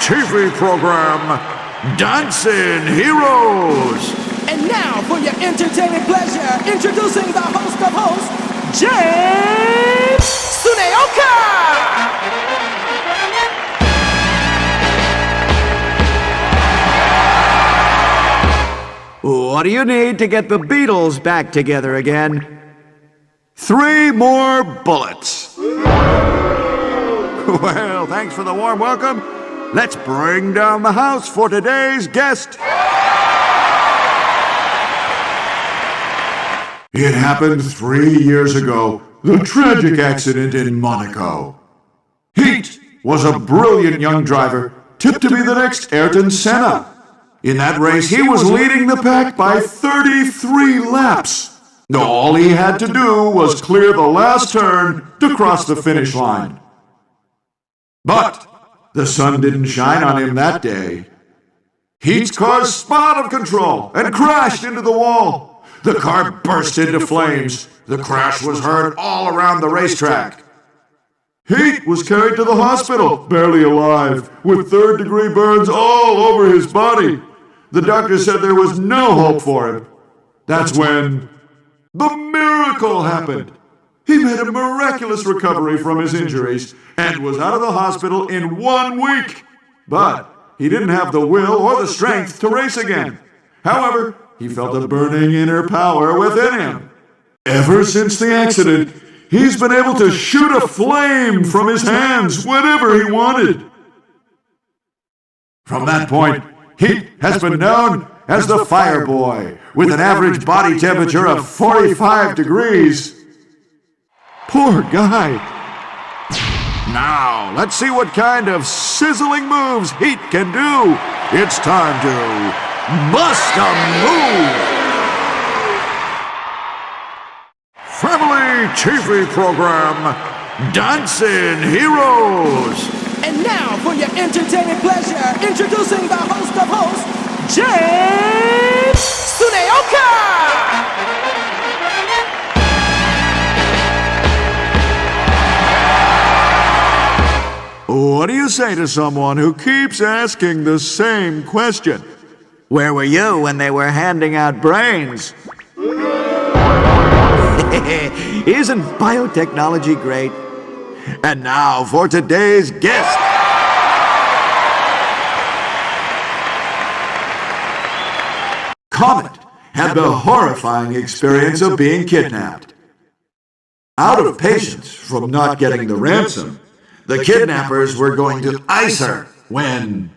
TV program, Dancing Heroes. And now, for your entertaining pleasure, introducing the host of hosts, James Tsutomu! What do you need to get the Beatles back together again? 3 more bullets. Well, thanks for the warm welcome. Let's bring down the house for today's guest. It happened 3 years ago, the tragic accident in Monaco. Heat was a brilliant young driver, tipped to be the next Ayrton Senna. In that race, he was leading the pack by 33 laps. All he had to do was clear the last turn to cross the finish line. But the sun didn't shine on him that day. Heat's car spun out of control and crashed into the wall. The car burst into flames. The crash was heard all around the racetrack. Heat was carried to the hospital, barely alive, with third-degree burns all over his body. The doctor said there was no hope for him. That's when the miracle happened. He made a miraculous recovery from his injuries and was out of the hospital in 1 week. But he didn't have the will or the strength to race again. However, he felt a burning inner power within him. Ever since the accident, he's been able to shoot a flame from his hands whenever he wanted. From that point, Heat has been known as the Fire Boy, with an average body temperature of 45 degrees. Poor guy. Now, let's see what kind of sizzling moves Heat can do. It's time to bust a move. Family TV program, Dancing Heroes. And now, for your entertaining pleasure, introducing the host of hosts, James Tsutomu! What do you say to someone who keeps asking the same question? Where were you when they were handing out brains? Isn't biotechnology great? And now for today's guest. Comet had the horrifying experience of being kidnapped. Out of patience from not getting the ransom, the kidnappers were going to ice her when,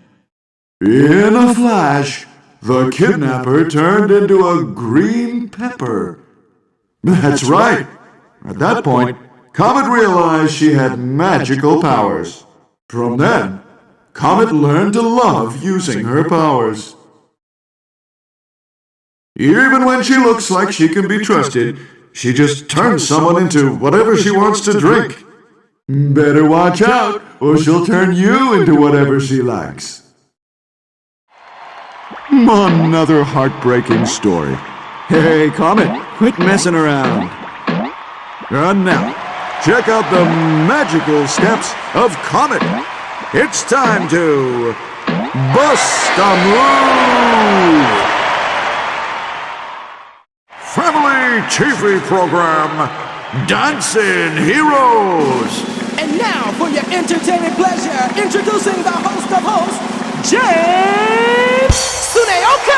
in a flash, the kidnapper turned into a green pepper. That's right. At that point, Comet realized she had magical powers. From then, Comet learned to love using her powers. Even when she looks like she can be trusted, she just turns someone into whatever she wants to drink. Better watch out, or she'll turn you into whatever she likes. Another heartbreaking story. Hey, Comet, quit messing around. And now, check out the magical steps of Comet. It's time to bust a move. Family TV program, Dancing Heroes. And now, for your entertaining pleasure, introducing the host of hosts, James Tsutomu!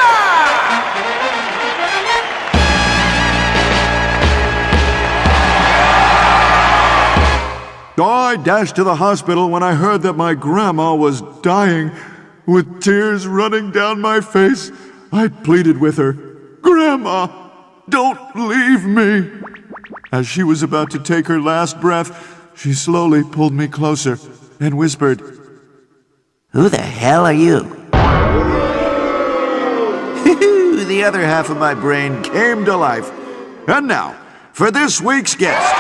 I dashed to the hospital when I heard that my grandma was dying. With tears running down my face, I pleaded with her, "Grandma, don't leave me." As she was about to take her last breath, she slowly pulled me closer and whispered, "Who the hell are you?" The other half of my brain came to life. And now, for this week's guest.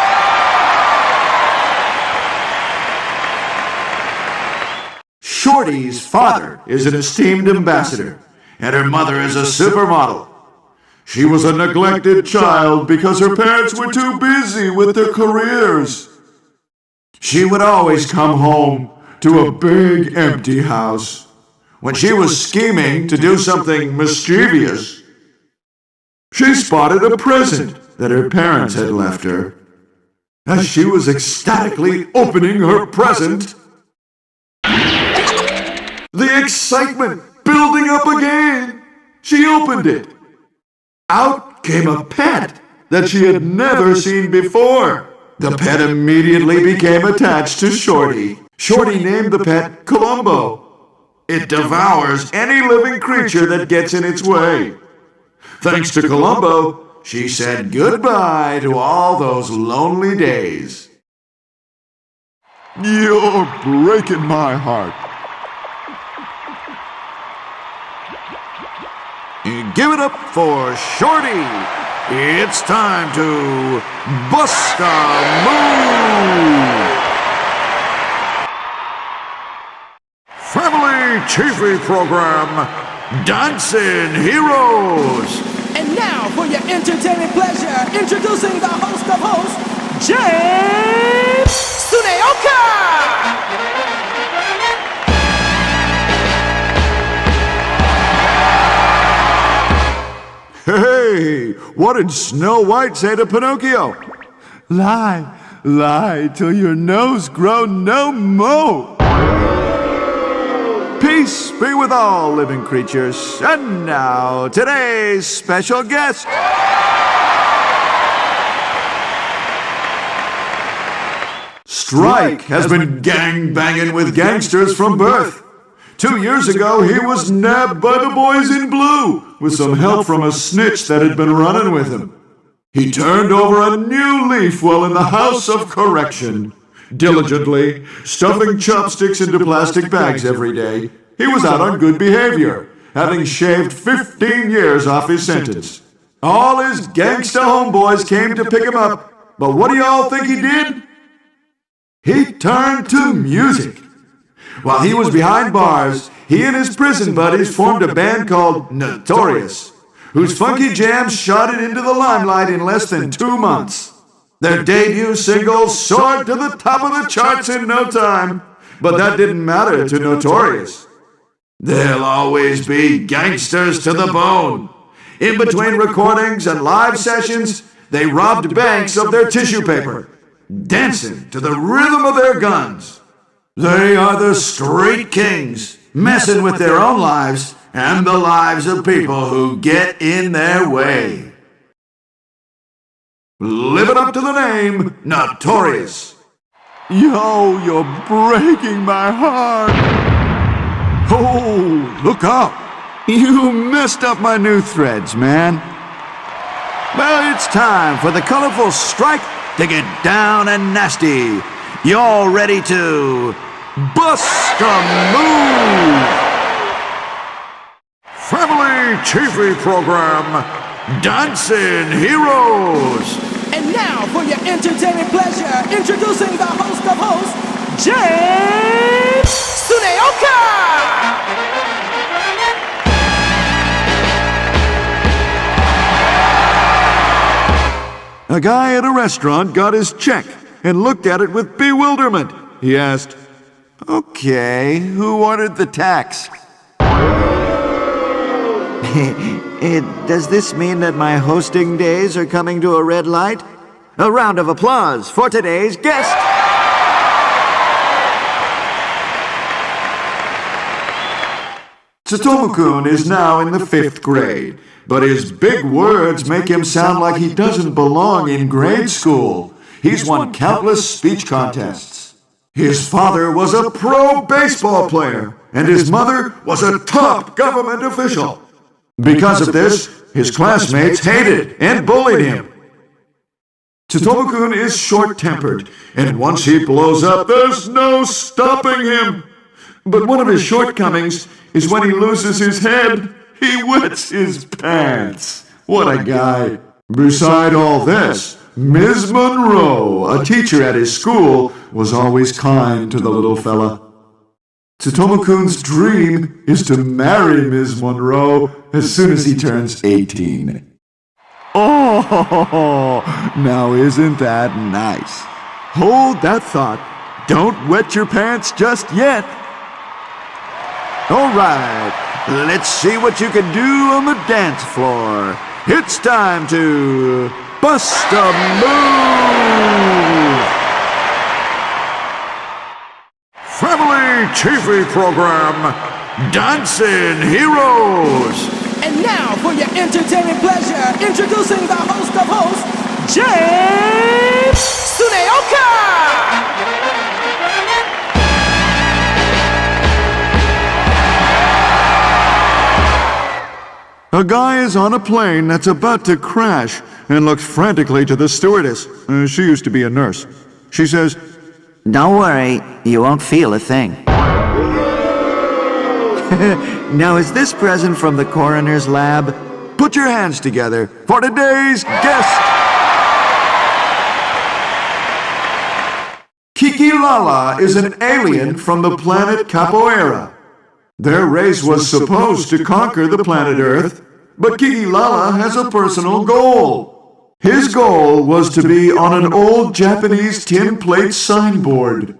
Shorty's father is an esteemed ambassador, and her mother is a supermodel. She was a neglected child because her parents were too busy with their careers. She would always come home to a big empty house. When she was scheming to do something mischievous, she spotted a present that her parents had left her. As she was ecstatically opening her present, the excitement building up again, she opened it. Out came a pet that she had never seen before. The pet immediately became attached to Shorty. Shorty named the pet Columbo. It devours any living creature that gets in its way. Thanks to Columbo, she said goodbye to all those lonely days. You're breaking my heart. Give it up for Shorty. It's time to bust a move. Family TV program, Dancing Heroes. And now for your entertainment pleasure, introducing the host of hosts, James Tsutomu. Hey, what did Snow White say to Pinocchio? Lie till your nose grow no more. Peace be with all living creatures. And now, today's special guest. Strike has been gang-banging with gangsters from birth. 2 years ago, he was nabbed by the boys in blue with some help from a snitch that had been running with him. He turned over a new leaf while in the house of correction. Diligently, stuffing chopsticks into plastic bags every day, he was out on good behavior, having shaved 15 years off his sentence. All his gangsta homeboys came to pick him up, but what do y'all think he did? He turned to music. While he was behind bars, he and his prison buddies formed a band called Notorious, whose funky jams shot it into the limelight in less than 2 months. Their debut single soared to the top of the charts in no time, but that didn't matter to Notorious. They'll always be gangsters to the bone. In between recordings and live sessions, they robbed banks of their tissue paper, dancing to the rhythm of their guns. They are the street kings, messing with their own lives and the lives of people who get in their way. Living up to the name, Notorious. Yo, you're breaking my heart. Oh, look up. You messed up my new threads, man. Well, it's time for the colorful Strike to get down and nasty. Y'all ready to bust a move? Family TV program, Dancing Heroes. And now for your entertainment pleasure, introducing the host of hosts, James Tsutomu. A guy at a restaurant got his check and looked at it with bewilderment. He asked, "Okay, who ordered the tax?" Does this mean that my hosting days are coming to a red light? A round of applause for today's guest! Tsutomu-kun is now in the 5th grade, but his big words make him sound like he doesn't belong in grade school. He's won countless speech contests. His father was a pro baseball player, and his mother was a top government official. Because of this, his classmates hated and bullied him. Tsutomu-kun is short-tempered, and once he blows up, there's no stopping him. But one of his shortcomings is when he loses his head, he wets his pants. What a guy. Beside all this, Ms. Monroe, a teacher at his school, was always kind to the little fella. Tsutomu-kun's dream is to marry Ms. Monroe as soon as he turns 18. Oh, now isn't that nice? Hold that thought. Don't wet your pants just yet. All right, let's see what you can do on the dance floor. It's time to bust a move! Family TV program, Dancing Heroes! And now, for your entertainment pleasure, introducing the host of hosts, James Tsutomu! A guy is on a plane that's about to crash and looks frantically to the stewardess. She used to be a nurse. She says, Don't worry, you won't feel a thing. Now, is this present from the coroner's lab? Put your hands together for today's guest! Kiki Lala is an alien from the planet Capoeira. Their race was supposed to conquer the planet Earth, but Kiki Lala has a personal goal. His goal was to be on an old Japanese tin plate signboard.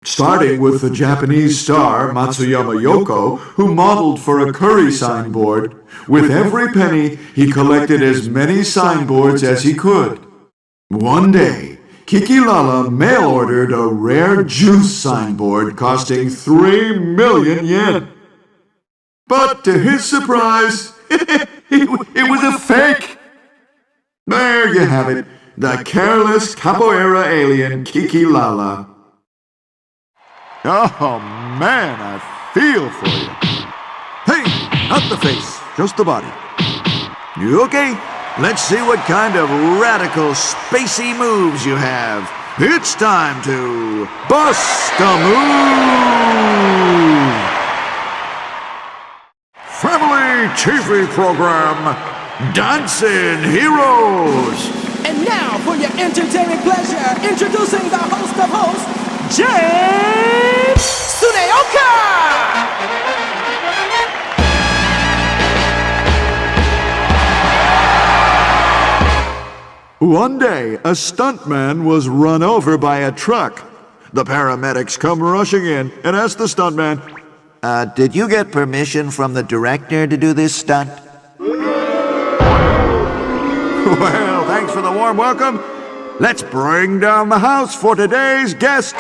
Starting with the Japanese star Matsuyama Yoko, who modeled for a curry signboard, with every penny he collected as many signboards as he could. One day, Kiki Lala mail-ordered a rare juice signboard costing 3 million yen. But to his surprise, it was a fake. There you have it, the careless capoeira alien Kiki Lala. "Oh man, I feel for you." Hey, not the face, just the body. You okay? Let's see what kind of radical, spacey moves you have. It's time to bust a move! Family TV program, Dancing Heroes! And now, for your entertainment pleasure, introducing the host of hosts, James Tsutomu! One day, a stuntman was run over by a truck. The paramedics come rushing in and ask the stuntman, Did you get permission from the director to do this stunt? Well, thanks for the warm welcome. Let's bring down the house for today's guest.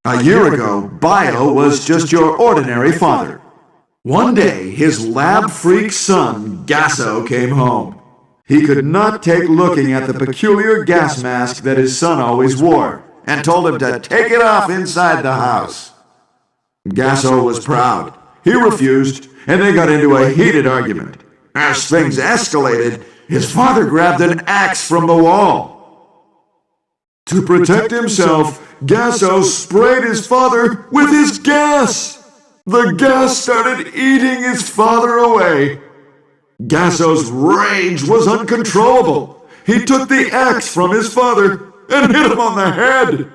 A year ago, Bio was just your ordinary father. One day, his lab freak son, Gasso, came home. He could not take looking at the peculiar gas mask that his son always wore, and told him to take it off inside the house. Gasso was proud. He refused, and they got into a heated argument. As things escalated, his father grabbed an axe from the wall. To protect himself, Gasso sprayed his father with his gas. The gas started eating his father away. Gasso's rage was uncontrollable. He took the axe from his father and hit him on the head.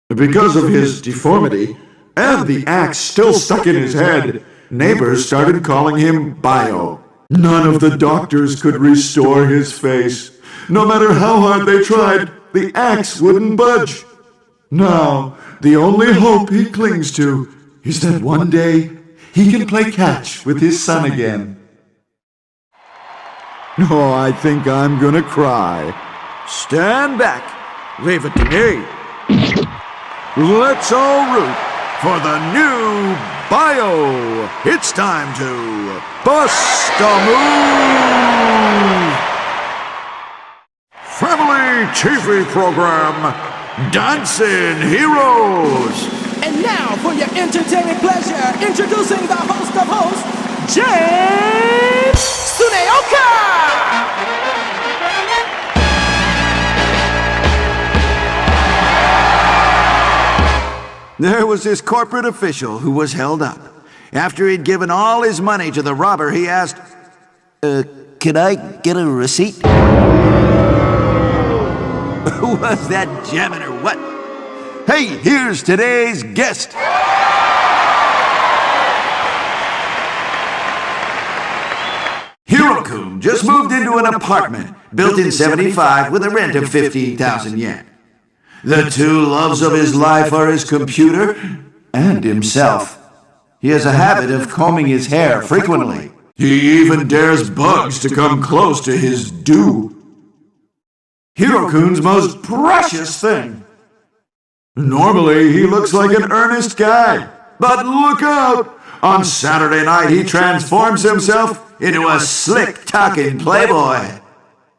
Because of his deformity, and the axe still stuck in his head, neighbors started calling him Bio. None of the doctors could restore his face. No matter how hard they tried, the axe wouldn't budge. Now, the only hope he clings to is that one day he can play catch with his son again. "Oh, I think I'm gonna cry." Stand back. Leave it to me. Let's all root for the new Bio. It's time to bust a move. Family TV program, Dancing Heroes. And now, for your entertainment pleasure, introducing the host of hosts, James Tsutomu! There was this corporate official who was held up. After he'd given all his money to the robber, he asked, can I get a receipt? Was that jamming or what? Hey, here's today's guest. Hiro-kun just moved into an apartment built in '75 with a rent of 15,000 yen. The two loves of his life are his computer and himself. He has a habit of combing his hair frequently. He even dares bugs to come close to his dew. Hiro-kun's most precious thing. Normally, he looks like an earnest guy. But look out! On Saturday night, he transforms himself into a slick-talking playboy.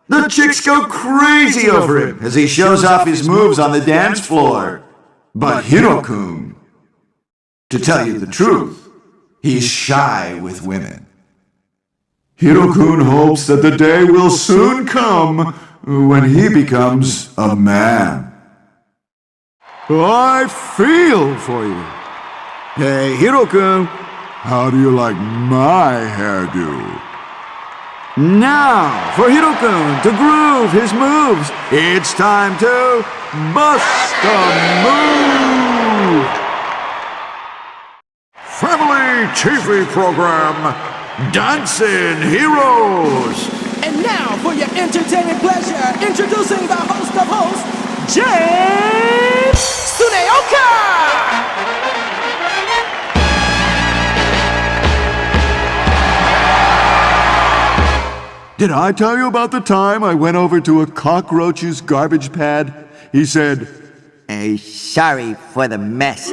The chicks go crazy over him as he shows off his moves on the dance floor. But Hiro-kun, to tell you the truth, he's shy with women. Hiro-kun hopes that the day will soon come when he becomes a man. I feel for you. Hey, Hiro-kun, How do you like my hairdo? now for Hiro-kun to groove his moves, it's time to bust a move! Family TV program, Dancing Heroes! And now for your entertaining pleasure, introducing the host of hosts, James Tsutomu! Did I tell you about the time I went over to a cockroach's garbage pad? He said, Sorry for the mess.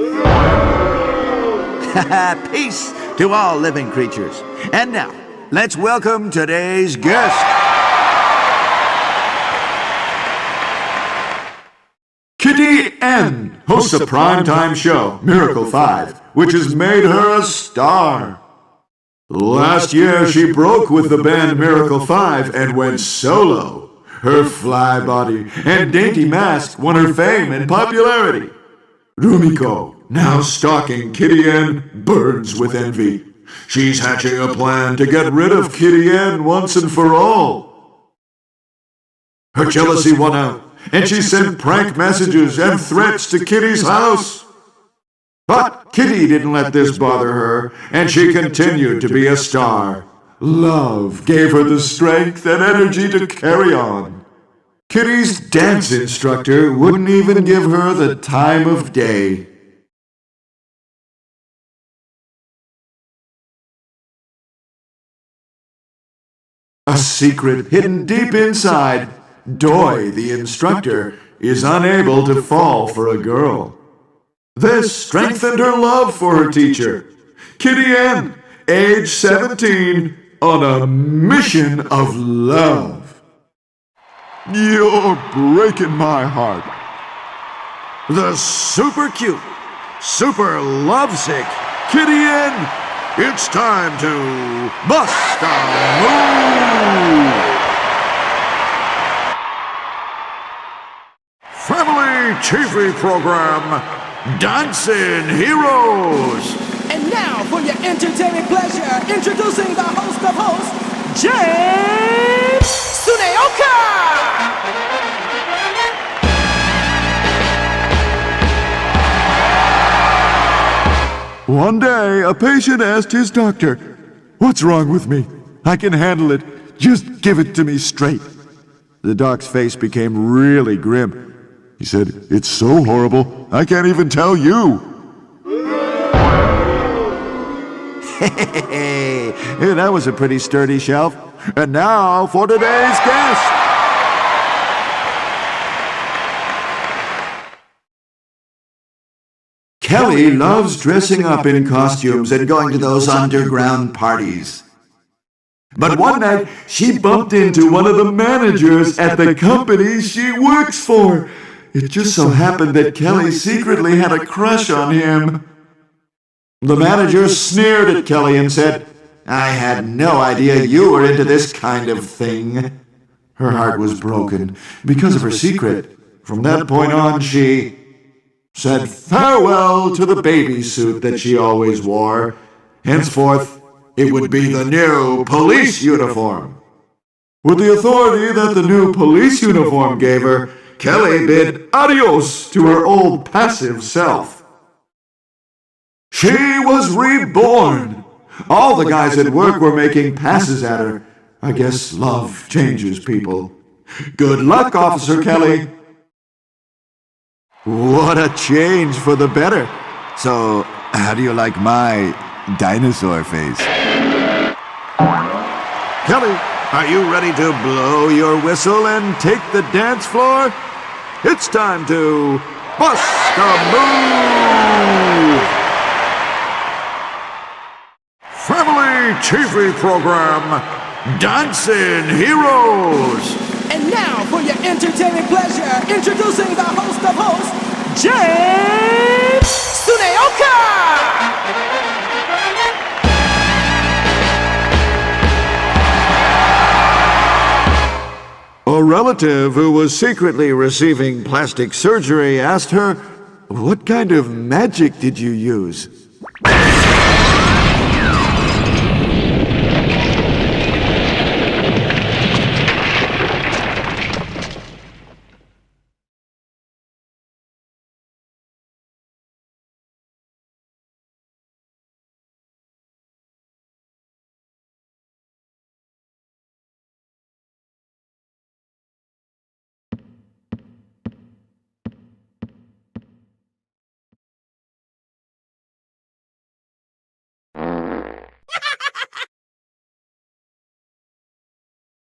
Peace to all living creatures. And now, let's welcome today's guest. Kitty N hosts a primetime show, Miracle 5, which has made her a star. Last year, she broke with the band Miracle 5 and went solo. Her fly body and dainty mask won her fame and popularity. Rumiko, now stalking Kitty N, burns with envy. She's hatching a plan to get rid of Kitty N once and for all. Her jealousy won out, and she sent prank messages and threats to Kitty's house. But Kitty didn't let this bother her, and she continued to be a star. Love gave her the strength and energy to carry on. Kitty's dance instructor wouldn't even give her the time of day. A secret hidden deep inside, Doi, the instructor, is unable to fall for a girl. This strengthened her love for her teacher, Kitty N, age 17, on a mission of love. "You're breaking my heart." The super cute, super lovesick Kitty N. It's time to bust a move! Family TV program, Dancing Heroes! And now for your entertaining pleasure, introducing the host of hosts, James Tsutomu! One day, a patient asked his doctor, "What's wrong with me? I can handle it. Just give it to me straight." The doc's face became really grim. He said, "It's so horrible, I can't even tell you." Hey, that was a pretty sturdy shelf. And now for today's guest. Kelly loves dressing up in costumes and going to those underground parties. But one night, she bumped into one of the managers at the company she works for. It just so happened that Kelly secretly had a crush on him. The manager sneered at Kelly and said, "I had no idea you were into this kind of thing." Her heart was broken because of her secret. From that point on, she said farewell to the baby suit that she always wore. Henceforth, it would be the new police uniform. With the authority that the new police uniform gave her, Kelly bid adios to her old passive self. She was reborn. All the guys at work were making passes at her, I guess love changes people. Good luck, Officer Kelly. What a change for the better. So, how do you like my dinosaur face? Kelly, are you ready to blow your whistle and take the dance floor? It's time to bust a move! Family TV program, Dancing Heroes! And now, for your entertaining pleasure, introducing the host of hosts, James Tsutomu! A relative who was secretly receiving plastic surgery asked her, "What kind of magic did you use?"